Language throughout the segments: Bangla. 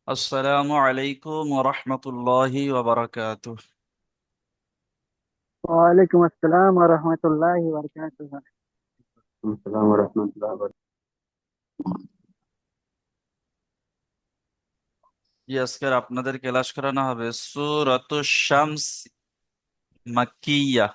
আসসালামু আলাইকুম ওয়া রাহমাতুল্লাহি ওয়া বারাকাতুহু। ওয়ালাইকুম আসসালাম ওয়া রাহমাতুল্লাহি ওয়া বারাকাতুহু। আসসালামু রহমতুল্লাহ। জি, আজকের আপনাদের ক্লাস করানো হবে সূরাতুশ শামস মাক্কিয়া।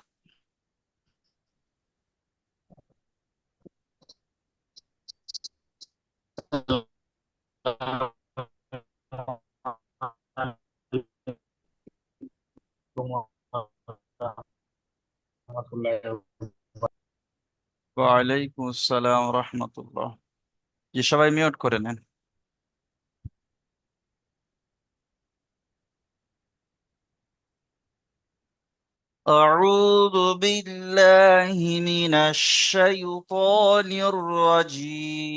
ওয়া আলাইকুম আসসালাম ওয়া রাহমাতুল্লাহ। জি, সবাই মিউট করে নেন। أعوذ بالله من الشيطان الرجيم.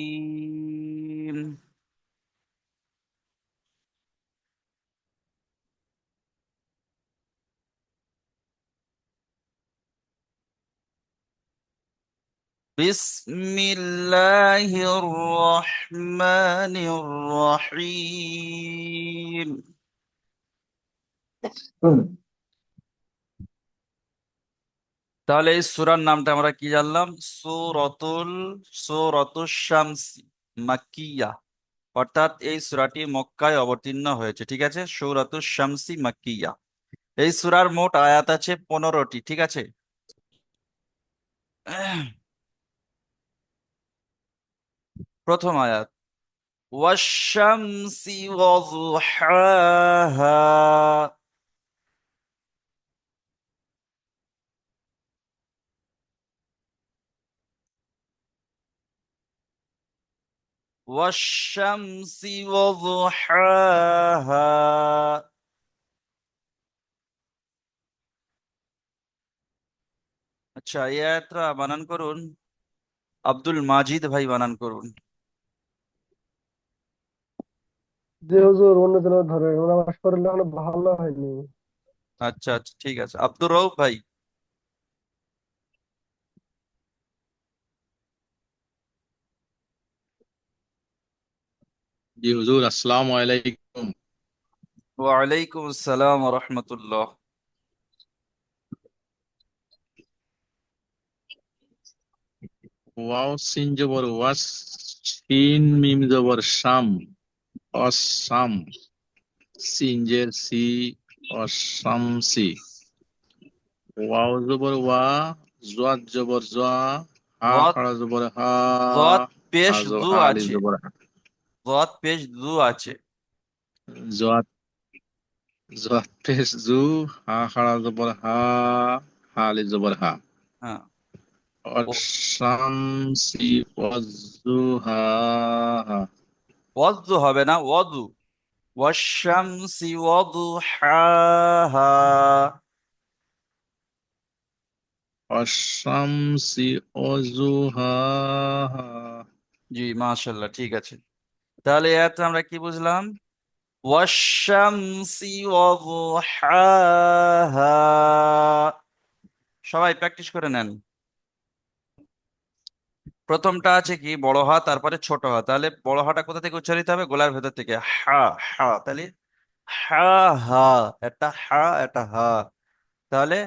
بسم الله الرحمن الرحيم. তাহলে এই সূরার নামটা আমরা কি জানলাম? সূরাতুশ শামস মাক্কিয়া। অর্থাৎ এই সূরাটি মক্কায় অবতীর্ণ হয়েছে। ঠিক আছে, সূরাতুশ শামসি মাক্কিয়া। এই সূরার মোট আয়াত আছে 15টি। ঠিক আছে। প্রথম আয়াত, ওয়াশ-শামসি ওয়াদুহাহা। ওয়াশ-শামসি ওয়াদুহাহা। আচ্ছা, এই আয়াতটা বানান করুন। আব্দুল মাজিদ ভাই বানান করুন। যে হুজুর অন্যজন ধরে নামাজ পড়লে অনেক ভালো হয়নি। আচ্ছা আচ্ছা, ঠিক আছে। আব্দুর রউফ ভাই। জি হুজুর, আসসালামু আলাইকুম। ওয়ালাইকুম আসসালাম ওয়া রাহমাতুল্লাহ। ওয়াও সিন জবর ওয়াস, সিন মিম জবর শাম, অসাম, সিনজের সি, অসামসি। ওয়াও জবর ওয়া, জোয়াদ জবর জোয়া, হা যদ খাড়া জবর হা, যদ পেশ দু হা আলিফ আছে। জবর হা। যদ পেশ দু আছে। জোয়াদ, জোয়াদ পেশ জু, হা খাড়া জবর হা, হা আলিফ জবর হা। হ্যাঁ। ও অসামসি ওয়াজুহা, ওয়াদু হবে না, ওয়াদু। ওয়াশ-শামসি ওয়াদুহাহা। অশামসি ওয়াজুহাহা। জি, মাশাআল্লাহ, ঠিক আছে। তাহলে এত আমরা কি বুঝলাম? ওয়াশ-শামসি ওয়াদুহাহা। সবাই প্র্যাকটিস করে নেন। প্রথমটা আছে কি বড় হা, তারপরে ছোট হা। তাহলে বড় হাটা কোথা থেকে উচ্চারিত হবে? গলার ভেতর থেকে। হা। হা, তাহলে হা। হা। এটা হা, এটা হা। তাহলে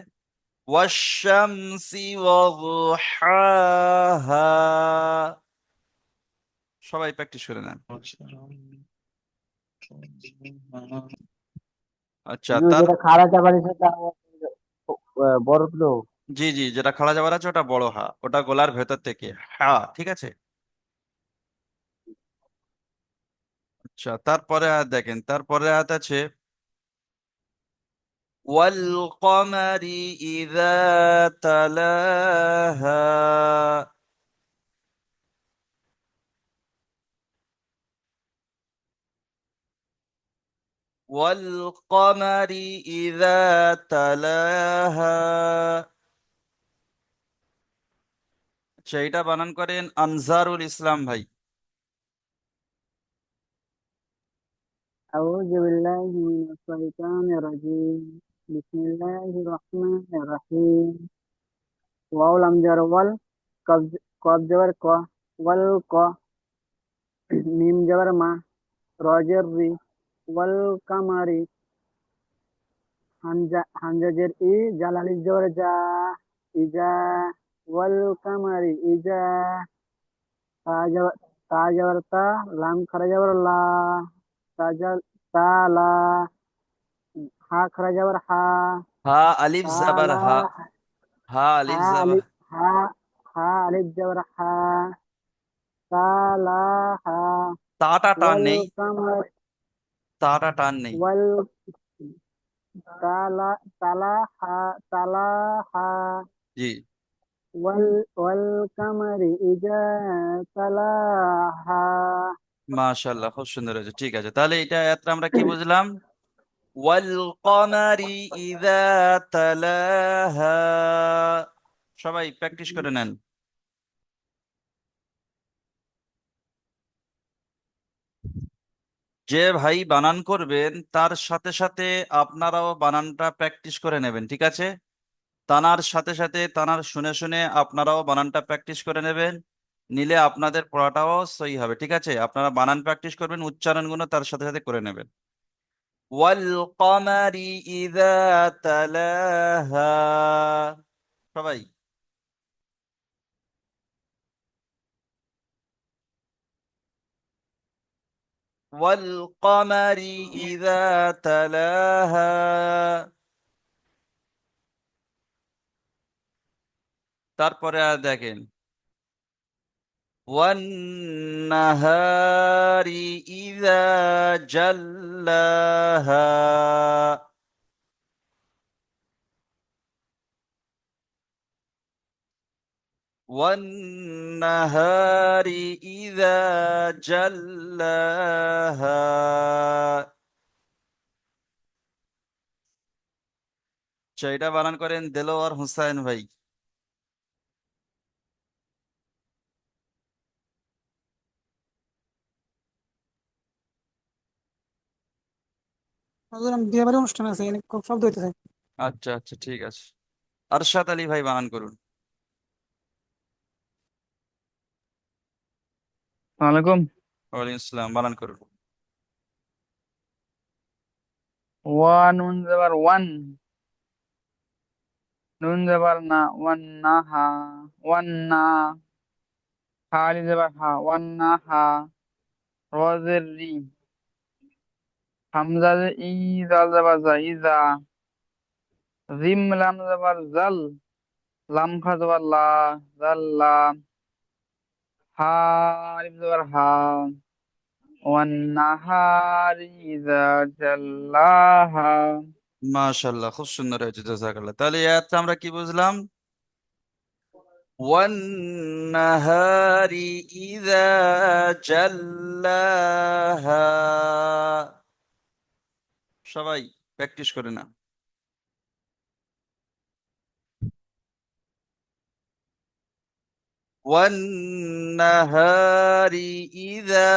ওয়াশ-শামসি ওয়াদুহাহা। সবাই প্র্যাকটিস করে নেন। আচ্ছা, হুজুর তার যেটা খাড়া চাবানি সেটা বড় তো। জি জি, যেটা খাড়া যাবার আছে ওটা বড় হা, ওটা গলার ভেতর থেকে হা। ঠিক আছে। আচ্ছা, তারপরে আর দেখেন, তারপরে আয়াত আছে ওয়াল কমারি ইযা তালাহা। ওয়াল কমারি ইযা তালাহা। আচ্ছা, এটা বানান করেন আনজারুল ইসলাম ভাই। আউযু বিল্লাহি মিনাশ শাইতানির রাজিম। বিসমিল্লাহির রহমানির রহিম। ওয়াও লাম jar ওয়াল, কফ কফ জবর ক, ওয়াল ক, মিম জবর মা, রজের রি, ওয়াল কামারি, হামজাজের ই, জালালির জবর যা, ইজা, ওয়াল কামারি ইজা, তা জবর তা জবর তা, লাম খারা জবর লা, তাজা তা লা, হা খারা জবর হা, হা আলিফ তা জাবার লা, হা, হা হা আলিফ জাবার, আলিফ হা, হা আলিফ জবর হা, তা লা হা, তাটা টান ওয়াল নেই, কামার, তাটা টান নেই। ওয়াল তালা তালা হা, তালা হা, জি, ওয়াল ওয়াল কামারি ইজা তালাহা। মাশাআল্লাহ, খুব সুন্দর হয়েছে। ঠিক আছে, তাহলে এটা আয়াতটা আমরা কি বুঝলাম? ওয়াল কমারি ইযা তালাহা। সবাই প্র্যাকটিস করে নেন। যে ভাই বানান করবেন তার সাথে সাথে আপনারাও বানানটা প্র্যাকটিস করে নেবেন, ঠিক আছে? তানার সাথে সাথে তানার শুনে শুনে আপনারাও বানানটা প্র্যাকটিস করে নেবেন, নিলে আপনাদের পড়াটাও সহি হবে, ঠিক আছে? আপনারা বানান প্র্যাকটিস করবেন, উচ্চারণগুলো তার সাথে সাথে করে নেবেন। ওয়াল কমারি ইযা তালাহা। সবাই ওয়াল কমারি ইযা তালাহা। তারপরে আর দেখেন, والنهار إذا جلاها. والنهار إذا جلاها. এটা বানান করেন দেলোয়ার হোসাইন ভাই। হুজুর, আমি বিয়ে বাড়ির অনুষ্ঠান আছে, এখানে খুব শব্দ হইতেছে। আচ্ছা আচ্ছা, ঠিক আছে। আরশাদ আলী ভাই বানান করুন। ওয়ালাইকুম। ওয়ালাইকুম আসসালাম, বানান করুন। ওয়া নুন জবর ওয়ান, নুন জবর না, ওয়ান না হা, ওয়ান না, হা আলিফ জবর হা, ওয়ান না হা, রজের রি, হামজা যে ই, জাল জবর জা, ইজা, জিম লাম জবর জাল, লাম খা জবর লা, জাল্লা, হা আলিফ জবর হা, ওয়ান নাহারি ইজা জাল্লাহা। মাশাআল্লাহ, খুব সুন্দর হয়েছে, জাযাকাল্লাহ। তাহলে এই আয়াতটা আমরা কি বুঝলাম? والنهار إذا جلاها. সবাই প্র্যাকটিস করে না। والنهار إذا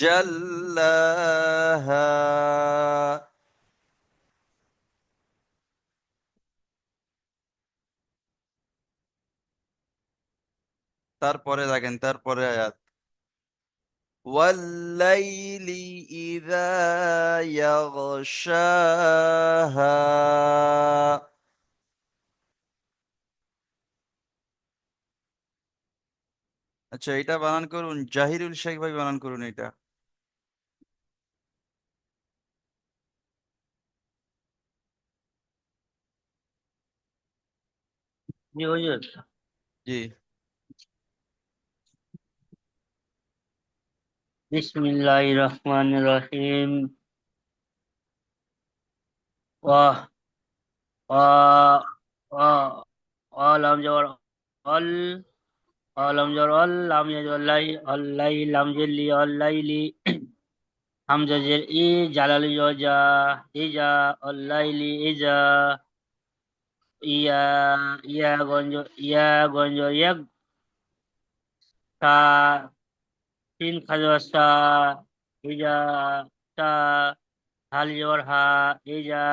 جلاها. তারপরে দেখেন, তারপরে আয়াত والليل إذا يغشاها. আচ্ছা, এটা বানান করুন, জাহিরুল শেখ ভাই বানান করুন এটা। জি হুজুর। জি, বিসমিল্লাহির রহমানির রহিম। ওয়াহ ওয়া ওয়া লাম জবর অল, লাম জবর অল, লাম জবর লাই, অল্লাই, লাম জের লি, অল্লাইলি, হামজা জের ই, জালালি জবর জা, ইজা, অল্লাইলি ইজা, ইয়া, ইয়া গঞ্জ ইয়াক, তা, তিন খাজর সা, ইজা, তা, হাল জবর হা, ইজা,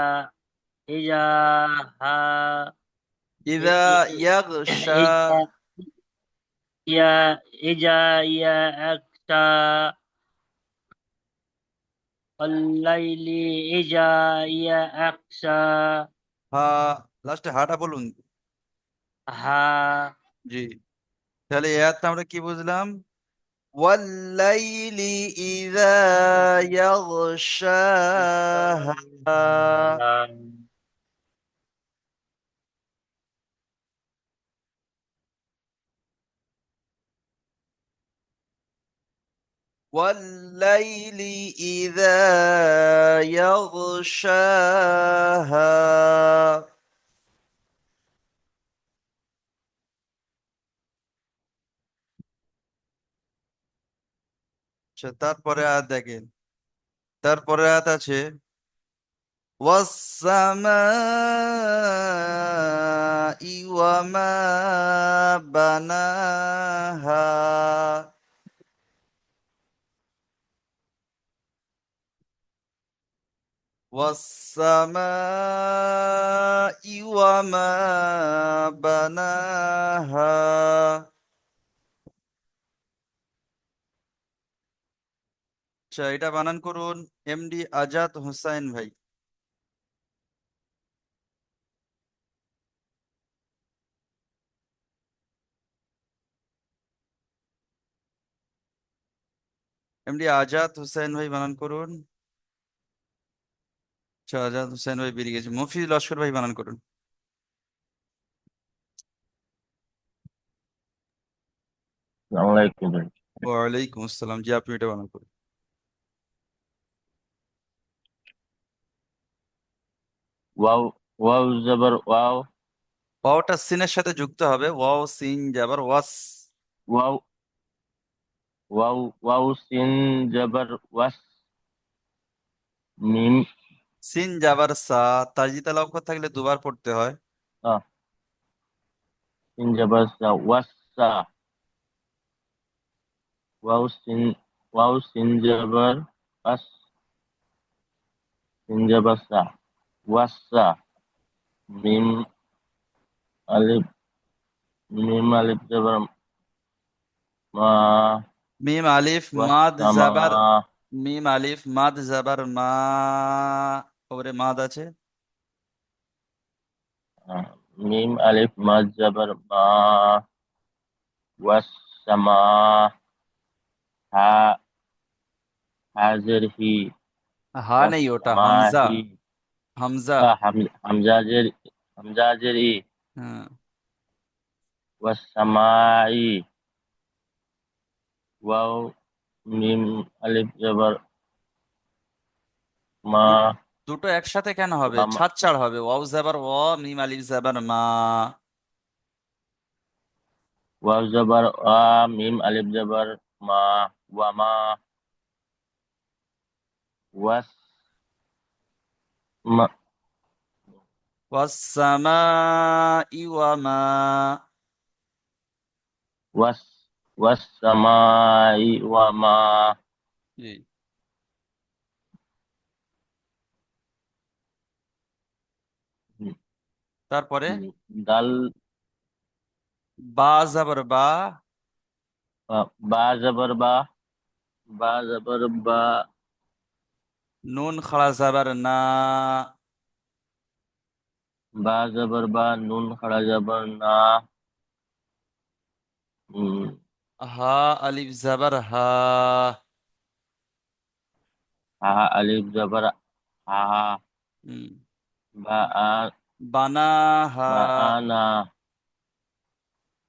ইজা, হা, ইদা ইয়াগশা। ইজা, ইয়া, ইজা, ইয়া, একটা, والليل إذا يغشى হা, লাস্টে হাটা বলুন। ها জি, তাহলে এই আয়াতটা আমরা কি বুঝলাম? ওয়াল্লাইলি ইযা ইয়াগশাহা, والليل إذا يغشاها. আচ্ছা, তারপরে আয়াত দেখেন। তারপরে আয়াত আছে والسماء وما بناها. والسماء وما بناها. আচ্ছা, এটা বানান করুন এমডি আজাদ হোসাইন ভাই। এমডি আজাদ হোসেন ভাই বানান করুন। আচ্ছা, আজাদ হোসেন ভাই বেরিয়ে গেছে। মফিজ লস্কর ভাই বানান করুন। আসসালামু আলাইকুম ভাই। ওয়ালাইকুম আসসালাম। জি, আপনি এটা বানান করুন। ওয়াও, ওয়াও জবর ওয়াও, ওয়াওটা সিনের সাথে যুক্ত হবে। ওয়াও সিন যাবার ওয়াস। ওয়াও, ওয়াও, ওয়াও সিন জবর ওয়াস, মিম সিন যাবার সা। তাজদিদ আল অক্ষর থাকলে দুবার পড়তে হয়। সা, সিন জবর সা, ওয়াসা, ওয়াও সিন, ওয়াও সিন জবর ওয়াস, সিন জবর সা, ওয়াসা, মিম আলিফ, মিম আলিফ জবর মা, মিম আলিফ মাদ ওয়াসামা, জাবার। মিম আলিফ মাদ জাবার মা। ওপরে মাদ আছে। মিম আলিফ মাদ জবর মা, ওয়াসামা, হা, হাজের হি, হা নেই, ওটা হামজা। ওয়াসামাহি, হামজা। হামজাজের, হামজাজের ই, হ্যাঁ। ওয়াসামাই, ওয়াও মিম আলিফ জবর মা, দু- দুটো একসাথে কেন হবে? ওয়ামা, ছাড় হবে। ওয়াও জাবার ও, মিম আলিফ জাবার মা। ওয়াও জবর ওয়া, মিম আলিফ জবর মা, ওয়ামা, ওয়াস মা, ওয়াসসামাই ওয়ামা। ওয়াস, ওয়াসামাই ওয়ামা, জি। তারপরে দাল, বা জাবার বা। বা জবর বা, বা জবর বা, নুন খাড়া জাবার না। বা জবর বা, নুন খাড়া জবর না, হা আলিফ জাবার হা। হা আলিফ জবর হা, হুম। বা আ, বানা হা। বা আনা,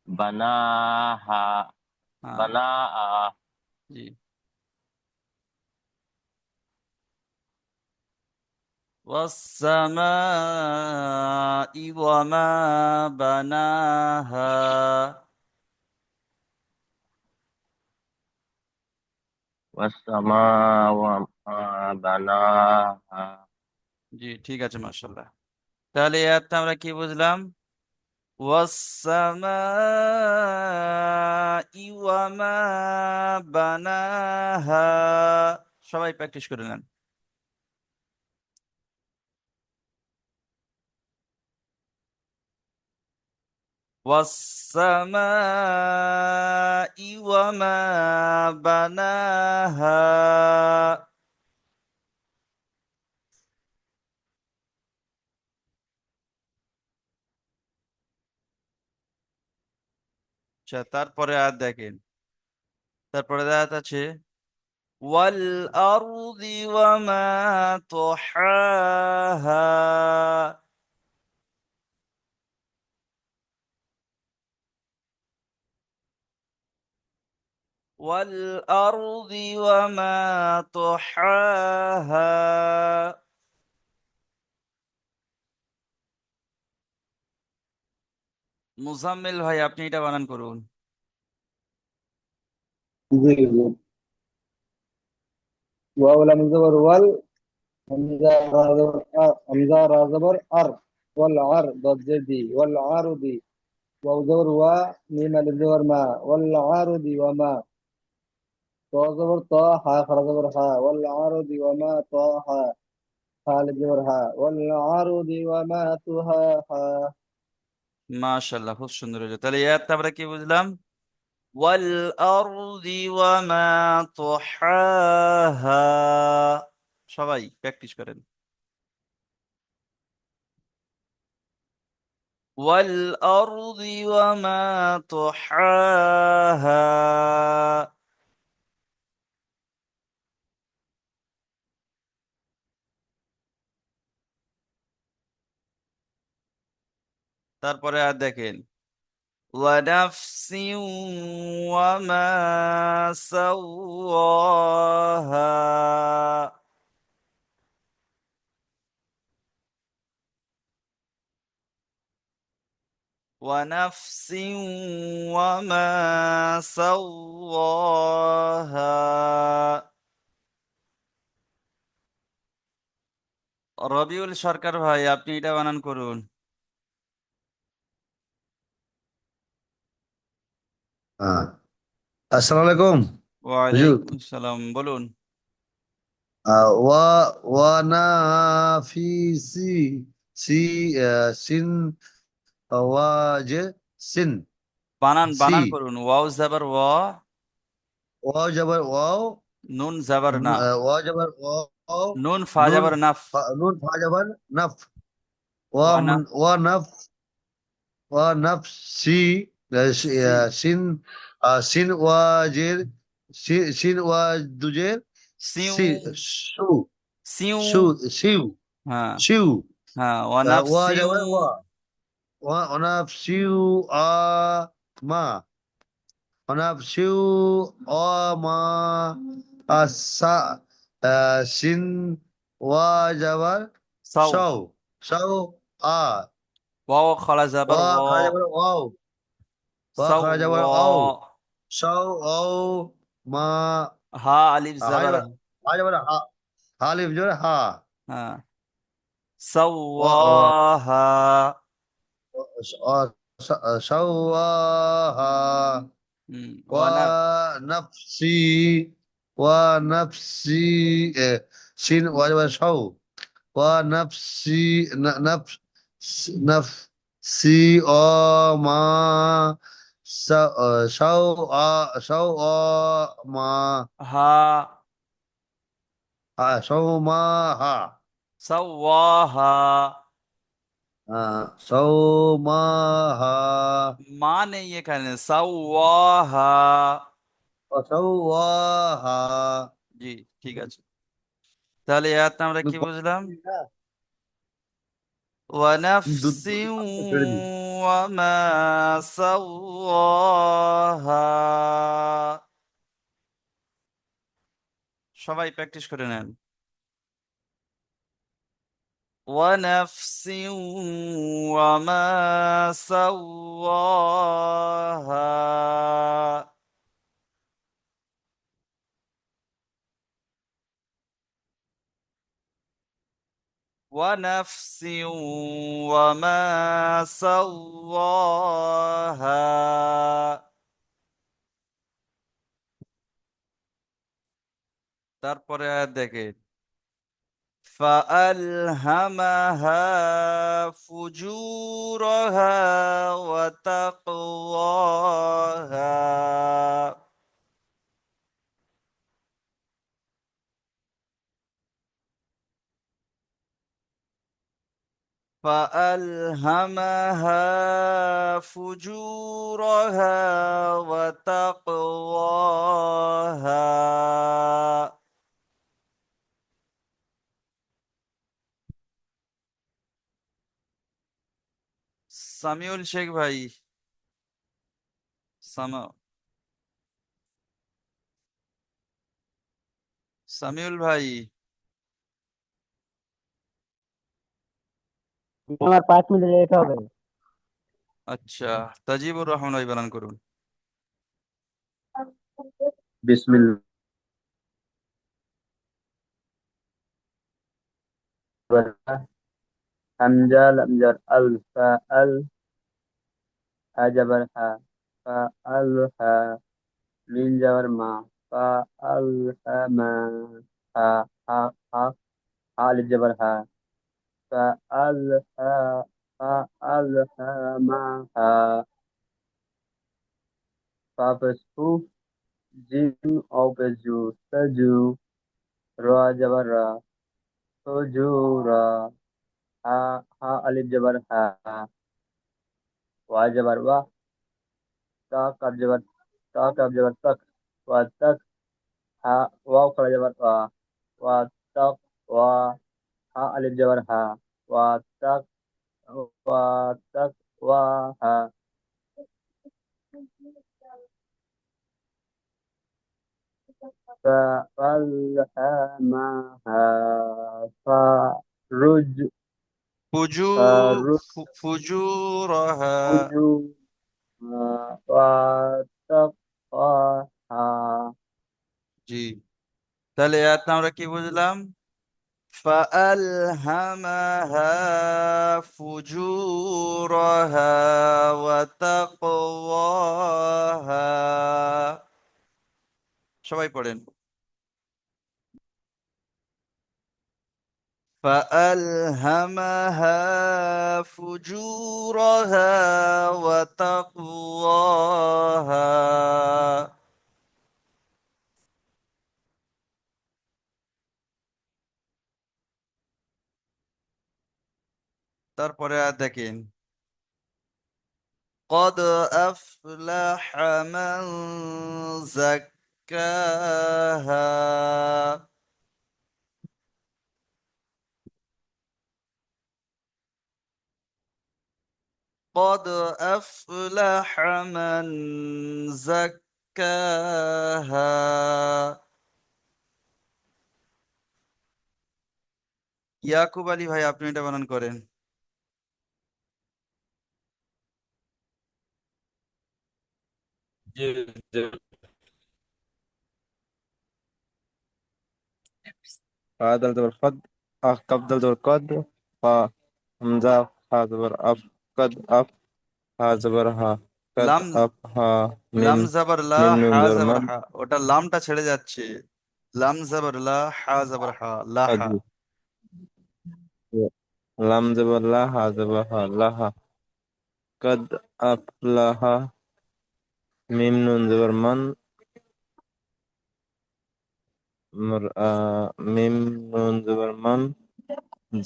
বানাহা, হ্যাঁ। বানাআ, জি। والسماء وما بناها. ওয়াসসামা ওয়া মা বানাহা। জি, ঠিক আছে, মাশাআল্লাহ। তাহলে এই আয়াতটা আমরা কি বুঝলাম? والسماء وما بناها। সবাই প্র্যাকটিস করে নেন। والسماء وما بناها. আচ্ছা, তারপরে আর দেখেন, তারপরে আয়াত আছে ওয়াল আরদি ওয়া মা তুহাহা। ওয়াল আরদি ওয়া মা তুহাহা। মুজাম্মিল ভাই, আপনি এটা বানান করুন। জি জি। ওয়াও লাম জবর ওয়াল, হামজা রা জবর হামজা রা জবর আর, ওয়াল আর দদ জেদি ওয়াল আরদি, ওয়াও জবর ওয়া, মিম আলিফ জবর মা, ওয়াল আরদি ওয়া মা, ত জবর ত, হা খরা জবর হা, ওয়াল আরদি ওয়া মা ত হা, হা আলিফ জবর হা, ওয়াল আরদি ওয়া মা তুহা হা। মাশাআল্লাহ, খুব সুন্দর হয়েছে। তাহলে এই আয়াতটা আমরা কি বুঝলাম? ওয়াল আরদি ওয়া মা তুহাহা। সবাই প্র্যাকটিস করেন। ওয়াল আরদি ওয়া মা তুহাহা। তারপরে আর দেখেন ونفس وما سواها ونفس وما سواها। রবিউল সরকার ভাই, আপনি এটা বানান করুন। হ্যাঁ, আসসালামু আলাইকুম হুজুর। ওয়ালাইকুম আসসালাম, বলুন। ওয়া ওয়া না ফি সি সি সিন ওয়াজে সিন বানান সি, বানান করুন। ওয়াও জাবার ওয়া, ওয়াও জবর ওয়াও, নুন জাবার না, ওয়া জবর ওয়াও, নুন ফা নুন জাবার নাফ, নুন ফা জবর নফ, ওয়া ওয়া না ওয়া নফ, ওয়া নফসি, সি সিন সিন ওয়াজের সিন ওয়াজুজের সিউ সি, সু সিউ। সু সিউ হ্যাঁ সিউ, হ্যাঁ, ওয়া ওয়া নাফসিউ। যাবে ওয়া, অনাফসিউ আ মা, অনাফসিউ অ মা, আসা সিন ওয়া যাবার সাউ, সৌ, সৌ আ, ওয়াও খালা জাবার ওয়া ওয়া, খারা যাবার ওয়াও, ওয়া সাউ খারা যাবার ওয়া। আও, সৌ ও মা, হা আলিফ হা জাবার যাবার, হা যাবার হা, হালিফ জোরে হা, হ্যাঁ, ওয়া ওয়া সাওয়াহা। সাওয়াহা, ওয়া না ونفسي ونفسي سين واجب شو، ونفسي نفس نفسي ما شو ما হা شو ما ها সাওয়াহা। شو ما ها মা নেই এখানে, সাওয়াহা। وسواها. জি, ঠিক আছে। তাহলে এই আয়াতটা আমরা কি বুঝলাম? ونفس وما سواها। সবাই প্র্যাকটিস করে নেন। ونفس وما سواها ونفس وما سواها। তারপরে আয়াত দেখে فألهمها فجورها وتقواها। فألهمها فجورها وتقواها। সামিউল শেখ ভাই, সামা সামিউল ভাই। আমার 5 মিনিট লেট হবে। আচ্ছা, তাজিবুর রহমান ভাই বানান করুন। বিসমিল্লাহ হামজা লাম jar al fa'al ha jabar ha fa'al ha min jabar ma fa'al ha ma ha ha ha ha alif jabar ha fa'al ha fa'al ha ma ha fa pesku jim au peju taju ra jabar ra tujura ha ha alif jabar ha wa jabar wa ta kaf jabar tak wa tak ha waw khala jabar wa tak wa ha alif jabar ha wa tak wa tak wa ha fa falhamaha fa ruj fa ruj ফুজুরহা। uju wa tak wa ha জি, তাহলে এত আমরা কি বুঝলাম? فألهمها فجورها وتقواها। সবাই পড়েন। فألهمها فجورها وتقواها। তারপরে আর দেখেন, قد أفلح من زكاها। قد أفلح من زكاها। ইয়াকুব আলী ভাই, আপনি এটা বানান করেন। জি জি هذا الزبر قد قبض الزبر قد فا همزة ها زبر أف قد أف ها زبر ها قد লাম أف ها লাম ميم জাবার লা, ميم نون হা زبر জাবার من হা, ওটা লামটা ছেড়ে যাচ্ছে। লাম জাবার লা, হা জাবার হা, লাহা। قد لام زبر لا ها زبر ها لها قد أفلح ميم نون زبر من ميم نون زبر من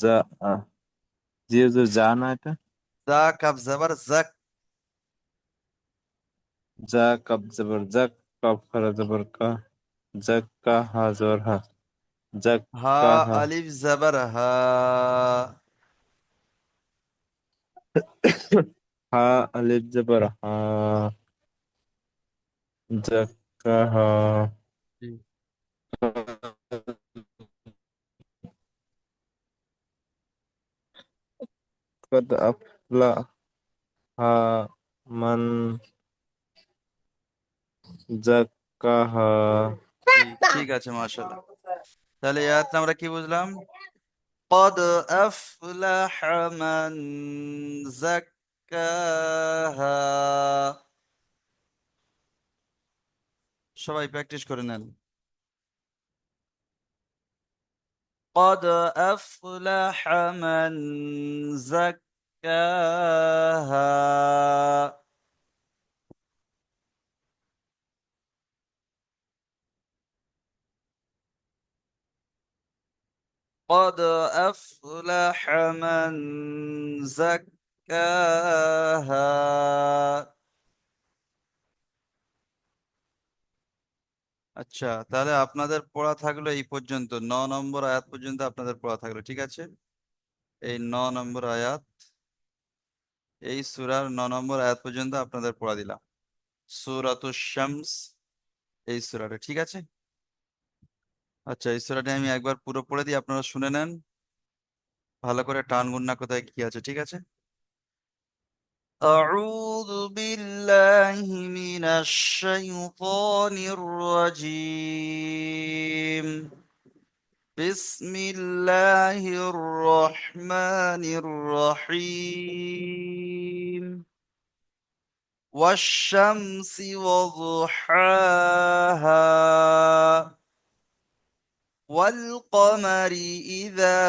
جا জি হুজুর জানা এটা দা কাব জাবার জাক। যা কব জবর জক কব খরা জবর কা জক কা হা জবর হা জক হা কা হা আলিফ জাবার হা। হা আলিফ জবর হা জক কা হা জি। কদ আফলা হা মান জক কা হা জি, ঠিক আছে, মাশাআল্লাহ। তাহলে এই আয়াতটা আমরা কি বুঝলাম? قد أفلح من زكاها। সবাই প্র্যাকটিস করে নেন। قد أفلح من زكاها। قد أفلح من زكاها আচ্ছা, তাহলে আপনাদের পড়া থাকলো এই পর্যন্ত, 9 নম্বর আয়াত পর্যন্ত আপনাদের পড়া থাকলো, ঠিক আছে? এই 9 নম্বর আয়াত, এই সূরার 9 নম্বর আয়াত পর্যন্ত আপনাদের পড়া দিলাম, সূরাতুশ শামস, এই সূরাটা, ঠিক আছে? আচ্ছা, এই সূরাটা আমি একবার পুরো পড়ে দিই, আপনারা শুনে নেন ভালো করে, টান গুন্না কোথায় কি আছে, ঠিক আছে? أعوذ بالله من الشيطان الرجيم بسم الله الرحمن الرحيم والشمس وضحاها والقمر إذا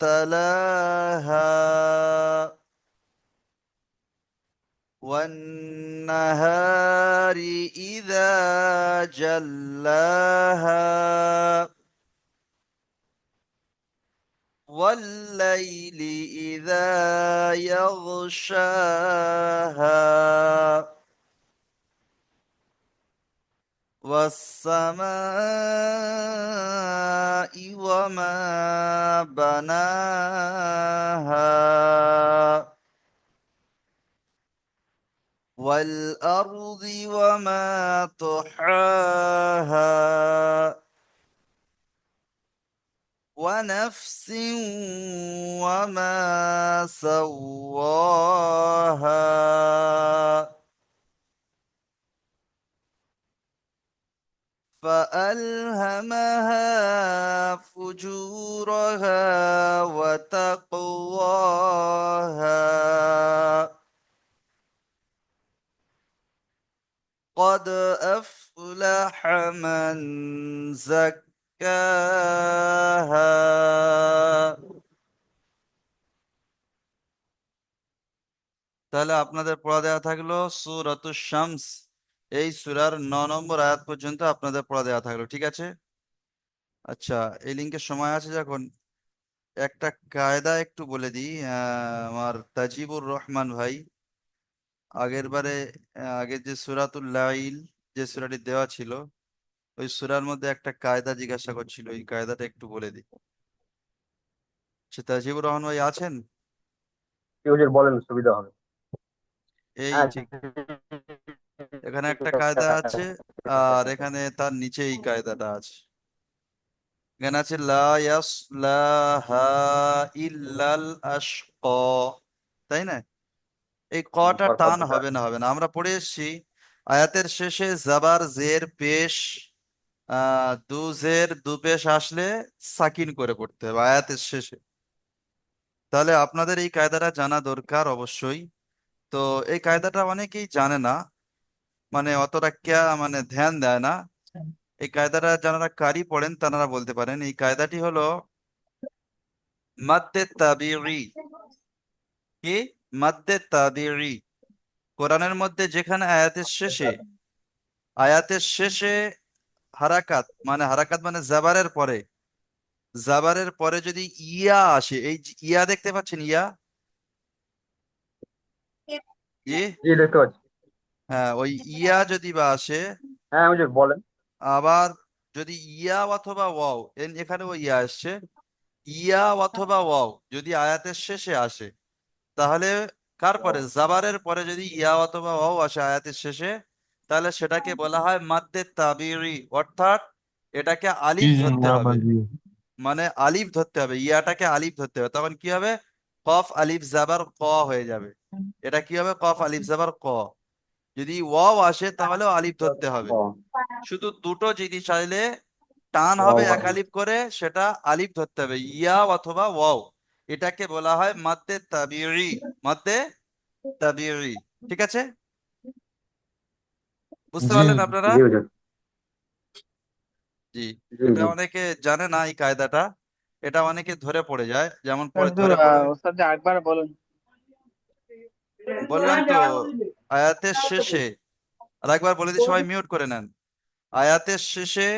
تلاها والنهار إذا جلاها والليل إذا يغشاها والسماء وما بناها والأرض وما طحاها ونفس وما سواها فألهمها فجورها وتقواها قد أفلح من زكاها তাহলে আপনাদের পড়া দেওয়া থাকলো সূরাতুশ শামস, এই সূরার 9 নম্বর আয়াত পর্যন্ত আপনাদের পড়া দেওয়া থাকলো, ঠিক আছে? আচ্ছা, এই লিঙ্কের সময় আছে যখন, একটা কায়দা একটু বলে দিই। আমার তাজিবুর রহমান ভাই আগের বারে, আগে যে সূরাতুল লাইল, যে সূরাটি দেওয়া ছিল, ওই সূরার মধ্যে একটা কায়দা জিজ্ঞাসা করছিল, ওই কায়দাটা একটু বলে দিই। সে তাজিবুর রহমান ভাই আছেন? কি হুজুর বলেন, সুবিধা হবে। এই হ্যাঁ, ঠিক, এখানে একটা কায়দা আছে, আর এখানে তার নিচে এই কায়দাটা আছে। এখানে আছে লা ইয়াসলাহা ইল্লাল আশকা, তাই না? এই কটা টান শব্দটা হবে না, হবে না, আমরা পড়ে এসেছি আয়াতের শেষে জাবার জের পেশ, দু জের দু পেশ আসলে সাকিন করে পড়তে হবে আয়াতের শেষে। তাহলে আপনাদের এই কায়দাটা জানা দরকার অবশ্যই। তো এই কায়দাটা অনেকেই জানে না, মানে অতটা মানে ধ্যান দেয় না। এই কায়দাটা যারা কারি পড়েন তারা বলতে পারেন, এই কায়দাটি হলো মাদ্দে তাবিঈ। কি? মাদ্দে তাবিঈ। কোরআনের মধ্যে যেখানে আয়াতের শেষে হারাকাত মানে জাবারের পরে যদি ইয়া আসে, এই যে ইয়া দেখতে পাচ্ছেন, ইয়া, জি, জি দেখতে পাচ্ছি। হ্যাঁ, ওই ইয়া যদি বা আসে, হ্যাঁ হুজুর বলেন। আবার যদি ইয়া অথবা ওয়াও, এখানে ওই ইয়া আসছে, ইয়া অথবা ওয়াও যদি আয়াতের শেষে আসে, তাহলে কার পরে, জাবারের পরে যদি ইয়া অথবা ওয়াও আসে আয়াতের শেষে, তাহলে সেটাকে বলা হয় মাদ্দে তাবিঈ, অর্থাৎ এটাকে আলিফ ধরতে হবে, মানে আলিফ ধরতে হবে, ইয়াটাকে আলিফ ধরতে হবে, তখন কি হবে, কফ আলিফ জাবার ক হয়ে যাবে। এটা কি হবে, কফ আলিফ জাবার ক। যদি ওয়াও আসে তাহলেও আলিফ ধরতে হবে। শুধু দুটো জিনিস চাইলে টান হবে এক আলিফ করে, সেটা আলিফ ধরতে হবে, ইয়া অথবা ওয়াও। এটাকে বলা হয় মাদ্দে তাবিঈ, মাদ্দে তাবিঈ, ঠিক আছে? বুঝতে পারলেন আপনারা? জি হুজুর। জি। জি এটা জি। অনেকে জানে না এই কায়দাটা, এটা অনেকে ধরে পড়ে যায়, যেমন হুজুর, ধরে পড়বে। ওস্তাদ যে একবার বলুন। বললাম তো, আয়াতের শেষে, আর একবার বলে দিই, সবাই মিউট করে নেন। আয়াতের শেষে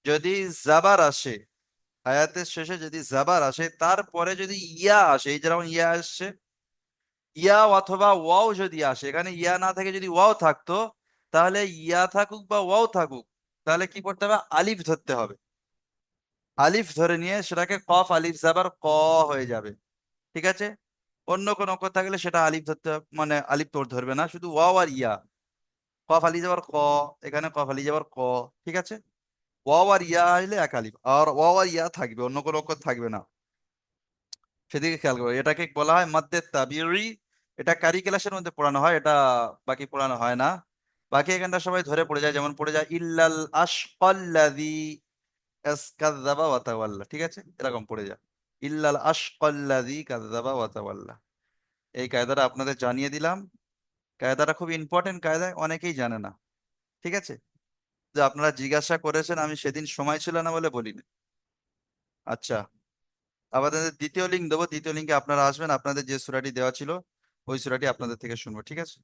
যদি জাবার আসে, আয়াতের শেষে যদি জাবার আসে তারপরে যদি ইয়া আসে, এই যেমন ইয়া আসছে, ইয়া অথবা ওয়াও যদি আসে, এখানে ইয়া না থেকে যদি ওয়াও থাকতো, তাহলে ইয়া থাকুক বা ওয়াও থাকুক, তাহলে কি করতে হবে? আলিফ ধরতে হবে। আলিফ ধরে নিয়ে সেটাকে কফ আলিফ জাবার ক হয়ে যাবে। ঠিক আছে? অন্য কোনো অক্ষর থাকলে সেটা আলিফ ধরতে মানে আলিফ তোর ধরবে না, শুধু ওয়াও আর ইয়া। কফ আলিফ যাবার ক, এখানে কফ আলিফ যাবার ক। ঠিক আছে? ওয়াও আর ইয়া আসলে এক আলিফ, আর ওয়াও আর ইয়া থাকবে, অন্য কোনো অক্ষর থাকবে না। সেদিকে খেয়াল করো, এটাকে বলা হয় মাদ্দে তাবিঈ। এটা কারি ক্লাসের মধ্যে পড়ানো হয়, এটা বাকি পড়ানো হয় না। বাকি এখানটা সবাই ধরে পড়ে যায়, যেমন পড়ে যায় ইল্লাল আশকাল্লাযী কাযযাবা ওয়া তাওয়াল্লা। ঠিক আছে? এরকম পড়ে যায় ইল্লাল আশকাল্লাযী কাযযাবা ওয়া তাওয়াল্লা। এই কায়দাটা আপনাদের জানিয়ে দিলাম। কায়দাটা খুব ইম্পর্টেন্ট কায়দা, অনেকেই জানে না। ঠিক আছে? যে আপনারা জিজ্ঞাসা করেছেন, আমি সেদিন সময় ছিল না বলে বলিনি। আচ্ছা, আপনাদের দ্বিতীয় লিঙ্ক দেবো, দ্বিতীয় লিঙ্কে আপনারা আসবেন, আপনাদের যে সূরাটি দেওয়া ছিল ওই সূরাটি আপনাদের থেকে শুনবো। ঠিক আছে?